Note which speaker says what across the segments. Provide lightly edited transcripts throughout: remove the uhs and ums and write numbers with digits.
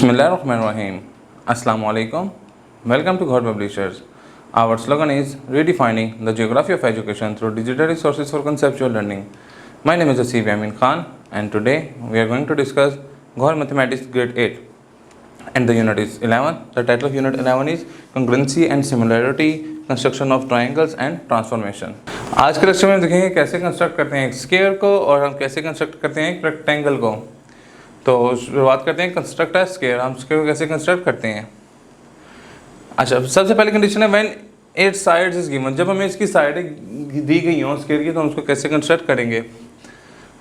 Speaker 1: Bismillahirrahmanirrahim. Assalamu alaikum. Welcome to God Publishers. Our slogan is redefining the geography of education through digital resources for conceptual learning. My name is Asif Yamin Khan and today we are going to discuss God Mathematics Grade 8 and the unit is 11. The title of unit 11 is Congruency and Similarity, Construction of Triangles and Transformation. आज के lecture में देखेंगे कैसे construct करते हैं एक square को और हम कैसे कंस्ट्रक्ट करते हैं एक रेक्टेंगल को। तो शुरुआत करते हैं कंस्ट्रक्ट है स्क्वायर। हम स्क्वायर को कैसे कंस्ट्रक्ट करते हैं। अच्छा, सबसे पहले कंडीशन है when eight sides is given, जब हमें इसकी साइड दी गई हो स्क्वायर की तो हम उसको कैसे कंस्ट्रक्ट करेंगे।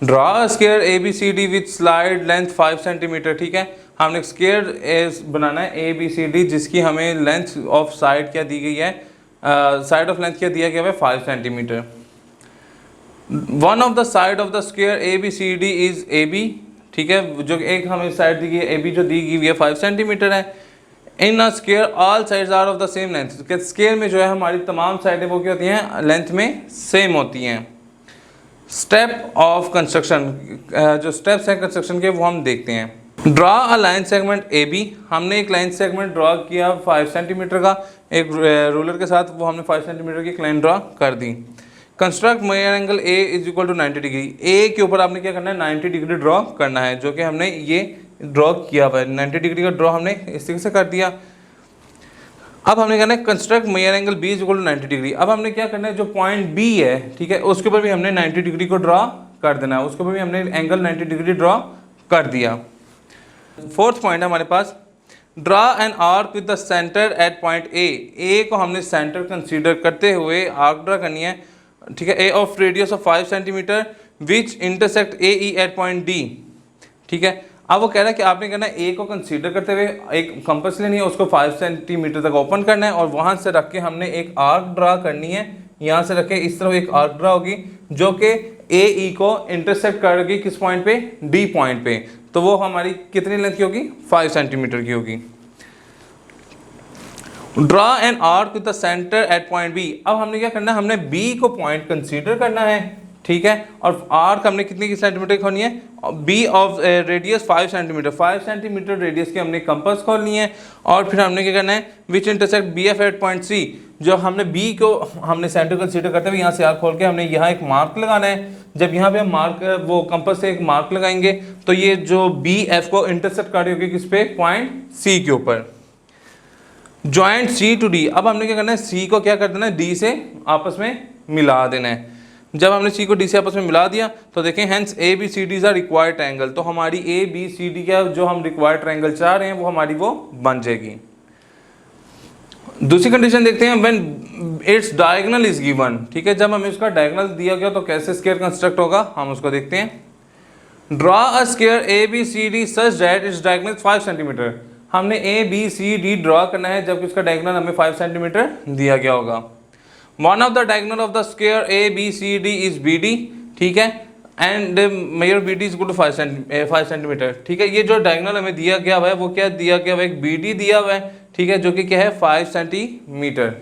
Speaker 1: Draw a square A B C D with side length 5 centimetre. ठीक है, हमने एक स्क्वायर बनाना है ए बी सी डी जिसकी हमें लेंथ ऑफ साइड क्या दी गई है, साइड ऑफ लेंथ क्या दिया गया है 5 centimetre. One of the side of the square A B C D is A B. ठीक है, जो एक हमें साइड दी गई है ए बी जो दी गई है 5 सेंटीमीटर है। In a square all sides are of the same length. Square में जो है हमारी तमाम साइडें वो क्या होती हैं, लेंथ में सेम होती हैं। स्टेप ऑफ कंस्ट्रक्शन, जो स्टेप्स हैं कंस्ट्रक्शन के वो हम देखते हैं। Draw a line segment A B, हमने एक लाइन सेगमेंट ड्रॉ किया 5 सेंटीमीटर का, एक रूलर के साथ वो हमने 5 सेंटीमीटर की एक लाइन ड्रॉ कर दी। Construct major angle A is equal to 90 degree. A के ऊपर आपने क्या करना है 90 डिग्री ड्रॉ करना है, जो कि हमने ये ड्रॉ किया हुआ है। 90 डिग्री का ड्रॉ हमने इस तरीके से कर दिया। अब हमने करना है construct major angle B is equal to 90 degree. अब हमने क्या करना है, जो पॉइंट बी है ठीक है उसके ऊपर भी हमने 90 डिग्री को ड्रॉ कर देना है, उसके ऊपर भी हमने एंगल 90 डिग्री ड्रॉ कर दिया। फोर्थ पॉइंट है हमारे पास, draw an arc with the centre at point A को हमने सेंटर कंसीडर करते हुए आर्क ड्रॉ करनी है। ठीक है, ए ऑफ रेडियस ऑफ 5 centimeter which intersect A E at point D. ठीक है, अब वो कह रहा है कि आपने कहना है ए को कंसीडर करते हुए एक कंपास लेनी है, उसको 5 सेंटीमीटर तक ओपन करना है और वहां से रख के हमने एक आर्क ड्रा करनी है। यहाँ से रख के इस तरफ एक आर्क ड्रा होगी जो कि ए ई को इंटरसेक्ट करेगी किस पॉइंट पे, डी पॉइंट पे। तो वो हमारी कितनी लेंथ की होगी, 5 सेंटीमीटर की होगी। Draw an arc with the centre at point B. अब हमने क्या करना है, हमने बी को पॉइंट कंसीडर करना है। ठीक है, और आर्क हमने कितनी की सेंटीमीटर खोलनी है, B of radius 5 centimetre. 5 centimetre radius की हमने कंपास खोलनी है और फिर हमने क्या करना है which intersect B F at point C. जो हमने बी को हमने सेंटर कंसीडर करते हुए यहाँ से आर्क खोल के हमने यहाँ एक मार्क लगाना है। जब यहाँ पे हम मार्क वो कंपास से एक मार्क लगाएंगे तो ये जो बी एफ को इंटरसेक्ट कर रही होगी किस पे, पॉइंट सी के ऊपर। Join C to D. अब हमने क्या करना है, सी को क्या कर देना है, डी से आपस में मिला देना है। जब हमने सी को डी से आपस में मिला दिया तो देखें hence A B C D is a required triangle. तो हमारी ए बी सी डी का जो हम रिक्वायर्ड ट्रायंगल चाह रहे हैं वो हमारी वो बन जाएगी। दूसरी कंडीशन देखते हैं, when its diagonal is given. ठीक है, जब हमें उसका डायगोनल दिया गया तो कैसे स्क्वायर कंस्ट्रक्ट होगा, हम उसको देखते हैं। Draw a square A B C D such that its diagonal 5 centimeter. हमने A B C D draw करना है जबकि उसका डायगोनल हमें 5 सेंटीमीटर दिया गया होगा। One of the diagonal of the square A B C D is B D. ठीक है, and measure B D is equal to 5 centimetre. ठीक है, ये जो डायगोनल हमें दिया गया हुआ है वो क्या दिया गया हुआ है, एक बी डी दिया हुआ है। ठीक है, जो कि क्या है 5 centimetre.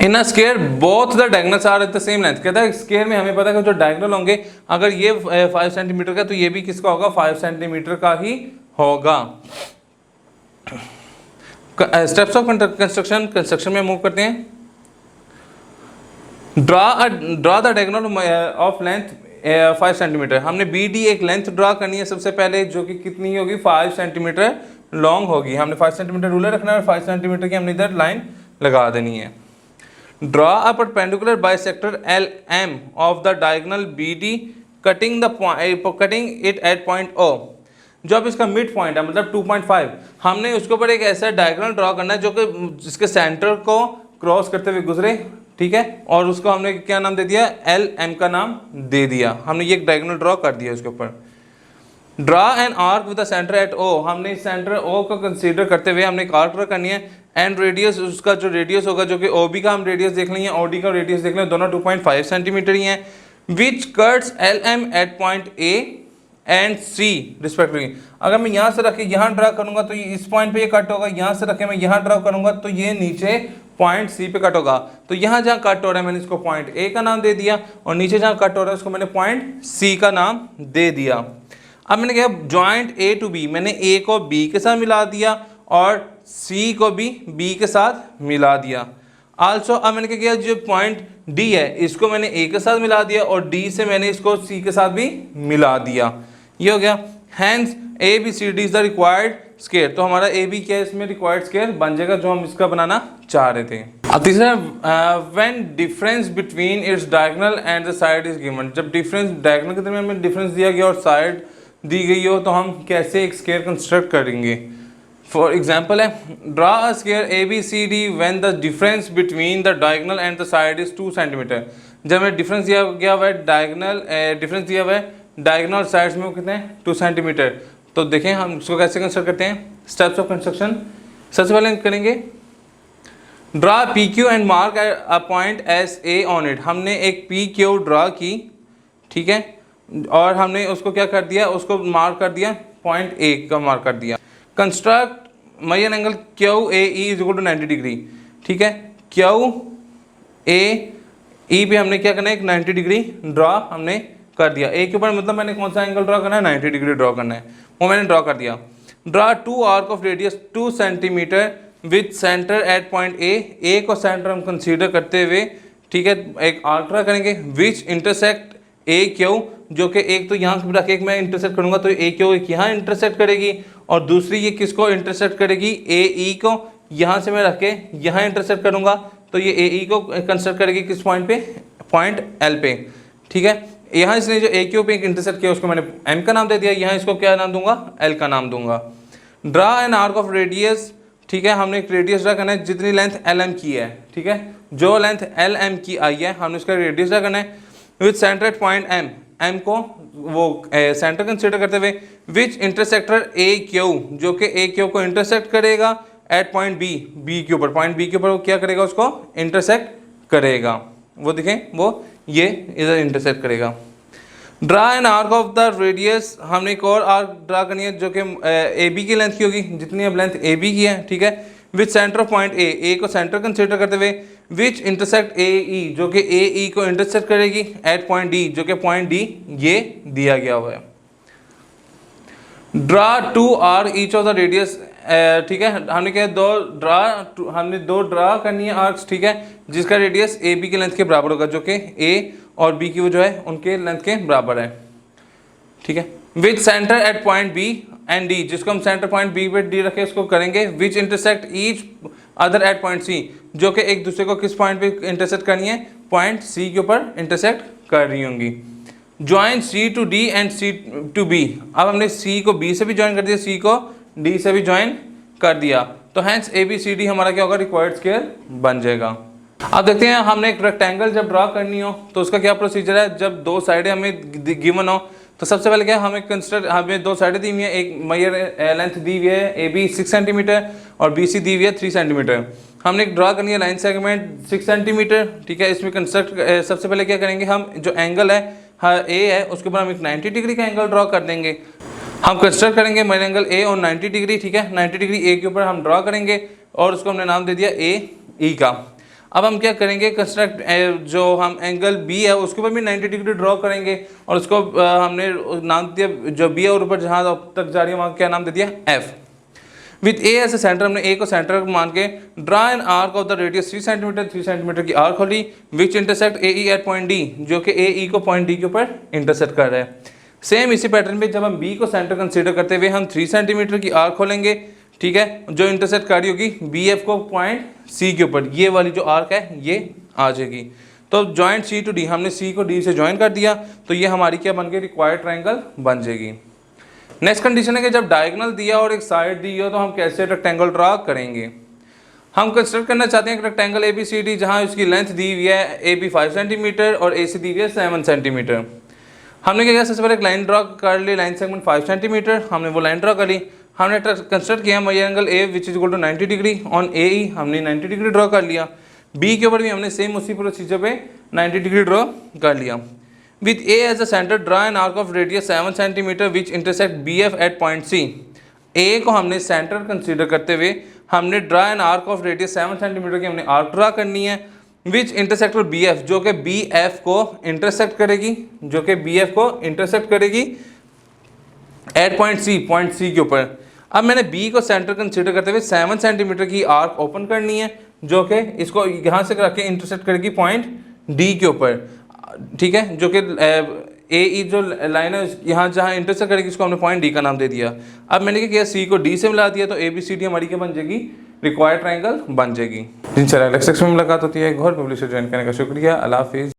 Speaker 1: In a square both the diagonals are at the same length. कहता है स्क्वायर में हमें पता है कि जो डायगोनल होंगे अगर ये 5 सेंटीमीटर का तो ये भी किसका होगा, 5 सेंटीमीटर का ही होगा। स्टेप्स ऑफ कंस्ट्रक्शन में मूव करते हैं। Draw the diagonal of length 5 centimeter. हमने बी डी एक लेंथ ड्रॉ करनी है सबसे पहले जो कि कितनी होगी, 5 सेंटीमीटर लॉन्ग होगी। हमने 5 सेंटीमीटर रूलर रखना है और 5 सेंटीमीटर की हमने इधर लाइन लगा देनी है। Draw a perpendicular bisector L M of the diagonal B D cutting it at point O. जो अब इसका मिड पॉइंट है मतलब 2.5, हमने उसके ऊपर एक ऐसा डायगोनल ड्रॉ करना है जो कि जिसके सेंटर को क्रॉस करते हुए गुजरे। ठीक है, और उसको हमने क्या नाम दे दिया, एल एम का नाम दे दिया। हमने ये एक डायगोनल ड्रॉ कर दिया उसके ऊपर। Draw an arc with the centre at O. हमने इस सेंटर ओ को कंसीडर करते हुए हमने एक आर्क ड्रॉ करनी है। एंड रेडियस, उसका जो रेडियस होगा जो कि ओ बी का हम रेडियस देख लेंगे, ओ डी का रेडियस देख लेंगे, दोनों 2.5 सेंटीमीटर ही हैं। Which cuts L M at point A and C respectively. अगर मैं यहाँ से रख के यहाँ ड्रा करूंगा तो ये इस पॉइंट पे ये कट होगा, यहाँ से रख के मैं यहाँ ड्रा करूंगा तो ये नीचे पॉइंट सी पे कट होगा। तो यहाँ जहाँ कट हो रहा है मैंने इसको पॉइंट ए का नाम दे दिया और नीचे जहाँ कट हो रहा है उसको मैंने पॉइंट सी का नाम दे दिया। अब मैंने क्या जॉइंट ए टू बी, मैंने ए को बी के साथ मिला दिया और सी को भी बी के साथ मिला दिया। आल्सो अब मैंने क्या किया, जो पॉइंट डी है इसको मैंने ए के साथ मिला दिया और डी से मैंने इसको सी के साथ भी मिला दिया। ये हो गया। Hence A B C D is the required square. तो हमारा ए बी क्या है इसमें रिक्वायर्ड स्केयर बन जाएगा जो हम इसका बनाना चाह रहे थे। अब तीसरा, when difference between its diagonal and the side is given. जब डिफरेंस डायगोनल के दरमियान में डिफरेंस दिया गया और साइड दी गई हो तो हम कैसे एक स्केयर कंस्ट्रक्ट करेंगे। फॉर एग्जाम्पल है, draw a square A B C D when the difference between the diagonal and the side is 2 centimetre. जब हमें डिफरेंस दिया गया हुआ है डायगोनल, डिफरेंस दिया हुआ है डायगोनल साइड्स में वो कितने हैं 2 सेंटीमीटर। तो देखें हम इसको कैसे कंस्ट्रक्ट करते हैं, स्टेप्स ऑफ कंस्ट्रक्शन। सबसे पहले करेंगे draw P Q and mark a point S A on it. हमने एक पी क्यू ड्रा की, ठीक है, और हमने उसको क्या कर दिया, उसको मार्क कर दिया, पॉइंट ए का मार्क कर दिया। Construct major angle Q A E is equal to 90 degree, ठीक है। क्यू ए ई पे हमने क्या करना है, एक 90 डिग्री ड्रा हमने कर दिया। ए के ऊपर मतलब मैंने कौन सा एंगल ड्रा करना है, 90 डिग्री ड्रा करना है, वो मैंने ड्रा कर दिया। Draw 2 arc of radius 2 centimetre with centre at point A को सेंटर हम कंसीडर करते हुए, ठीक है, एक आर्क ड्रा करेंगे विच इंटरसेक्ट ए क्यू, जो कि एक तो यहाँ रख के एक मैं इंटरसेक्ट करूंगा तो ए क्यू एक यहाँ इंटरसेक्ट करेगी और दूसरी ये किसको इंटरसेक्ट करेगी, ए ई को। यहाँ से मैं रख के यहाँ इंटरसेक्ट करूंगा तो ये ए ई को कंस्ट्रक्ट करेगी किस पॉइंट पे, पॉइंट एल पे, ठीक है। यहाँ इसने जो ए क्यू पे एक इंटरसेक्ट किया उसको मैंने एम का नाम दे दिया, यहाँ इसको क्या नाम दूंगा, एल का नाम दूंगा। Draw an arc of radius, ठीक है, हमने एक रेडियस ड्रा करना है जितनी लेंथ एल एम की है, ठीक है, जो लेंथ एल एम की आई है हमने उसका रेडियस ड्रा करना है with centre at point M, M को वो सेंटर कंसिडर करते हुए, विच इंटरसेक्टर ए क्यू, जो कि ए क्यू को इंटरसेक्ट करेगा एट पॉइंट बी, बी के ऊपर, पॉइंट बी के ऊपर वो क्या करेगा, उसको इंटरसेक्ट करेगा। वो देखें वो ये इधर इंटरसेक्ट करेगा। Draw an arc of the radius, हमने एक और आर्क ड्रा करनी है जो कि ए बी की लेंथ की होगी, जितनी अब लेंथ ए बी की है, ठीक है, with centre of point A को सेंटर कंसिडर करते हुए, विच इंटरसेक्ट ए ई, जो कि ए ई को इंटरसेक्ट करेगी एट पॉइंट डी, जो कि पॉइंट डी ये दिया गया हुआ है। Draw 2 arc each of the radius, ठीक है, हमने क्या हमने दो ड्रा करनी है आर्क्स, ठीक है, जिसका रेडियस ए बी की लेंथ के बराबर होगा, जो कि ए और बी की वो जो है उनके लेंथ के बराबर है, ठीक है। Which centre at point B and D, जिसको हम सेंटर पॉइंट बी पे डी रखे उसको करेंगे। Which intersect each other at point C, जो कि एक दूसरे को किस पॉइंट पे इंटरसेक्ट करनी है, पॉइंट सी के ऊपर इंटरसेक्ट कर रही होंगी। Join C to D and C to B, अब हमने सी को बी से भी ज्वाइन कर दिया, सी को डी से भी ज्वाइन कर दिया, तो hence A B C D हमारा क्या होगा, रिक्वायर्ड स्केयर बन जाएगा। अब देखते हैं हमने एक रेक्टेंगल जब ड्रा करनी हो तो उसका क्या प्रोसीजर है। जब दो साइडें हमें गिवन हो तो सबसे पहले क्या हमें दो साइडें दी हुई हैं, एक मेजर लेंथ दी हुई है ए बी 6 सेंटीमीटर और बी सी दी हुई है 3 सेंटीमीटर। हमने एक ड्रा करनी है लाइन सेगमेंट 6 सेंटीमीटर, ठीक है। इसमें कंस्ट्रक्ट सबसे पहले क्या करेंगे, हम जो एंगल है ए है उसके ऊपर हम एक 90 डिग्री का एंगल ड्रा कर देंगे। हम कंस्ट्रक्ट करेंगे मेजर एंगल ए और 90 डिग्री, ठीक है, 90 डिग्री ए के ऊपर हम ड्रा करेंगे और उसको हमने नाम दे दिया ए ई का। अब हम क्या करेंगे, कंस्ट्रक्ट जो हम एंगल बी है उसके ऊपर भी 90 डिग्री ड्रॉ करेंगे और उसको हमने नाम दिया, जो बी है और ऊपर जहाँ तक जा रही है वहाँ क्या नाम दे दिया, F. With A as a center, हमने ए को सेंटर मान के draw an arc of the radius 3 centimeter की arc holy which intersect A E at point D, जो कि ए ई को पॉइंट डी के ऊपर इंटरसेक्ट कर रहा है। सेम इसी पैटर्न पे जब हम बी को सेंटर कंसीडर करते हुए हम 3 सेंटीमीटर की आर्क खोलेंगे, ठीक है, जो इंटरसेक्ट कर रही होगी बी एफ को पॉइंट सी के ऊपर, ये वाली जो आर्क है ये आ जाएगी। तो जॉइंट सी टू डी, हमने सी को डी से ज्वाइन कर दिया तो ये हमारी क्या बन गई, रिक्वायर्ड ट्रायंगल बन जाएगी। नेक्स्ट कंडीशन है कि जब डायगोनल दिया और एक साइड दी हो तो हम कैसे रेक्टेंगल ड्रा करेंगे। हम कंस्ट्रक्ट करना चाहते हैं एक rectangle A B C D जहाँ उसकी लेंथ दी हुई है ए बी 5 सेंटीमीटर और ए सी दी हुई है 7 सेंटीमीटर। हमने क्या किया, सबसे पहले एक लाइन ड्रा कर ली, लाइन सेगमेंट 5 सेंटीमीटर, हमने वो लाइन ड्रा कर ली। हमने कंस्ट्रक्ट किया measure angle A which is equal to 90 degree on A E, हमने 90 डिग्री ड्रॉ कर लिया। बी के ऊपर भी हमने सेम उसी प्रोसीजर पे 90 डिग्री ड्रॉ कर लिया। With A as a center draw an arc of radius 7 centimeter which intersect B F at point C. A को हमने सेंटर कंसीडर करते हुए हमने draw an arc of radius 7 centimeter की हमने आर्क ड्रा करनी है विच इंटरसेक्टर बी एफ, जो कि बी एफ को इंटरसेक्ट करेगी, जो कि बी एफ को इंटरसेक्ट करेगी एट पॉइंट सी के ऊपर। अब मैंने बी को सेंटर कंसीडर करते हुए 7 सेंटीमीटर की आर्क ओपन करनी है, जो कि इसको यहाँ से रख के इंटरसेक्ट करेगी पॉइंट डी के ऊपर, ठीक है, जो कि ए ई जो लाइन है यहाँ जहाँ इंटरसेक्ट करेगी इसको हमने पॉइंट डी का नाम दे दिया। अब मैंने क्या किया, सी को डी से मिला दिया, तो ए बी सी डी हमारी क्या बन जाएगी, रिक्वायर्ड ट्रायंगल बन जाएगी। इंशाल्लाह नेक्स्ट सेक्शन में मुलाकात होती है। एक और पब्लिशर ज्वाइन करने का शुक्रिया। अल्लाह हाफिज़।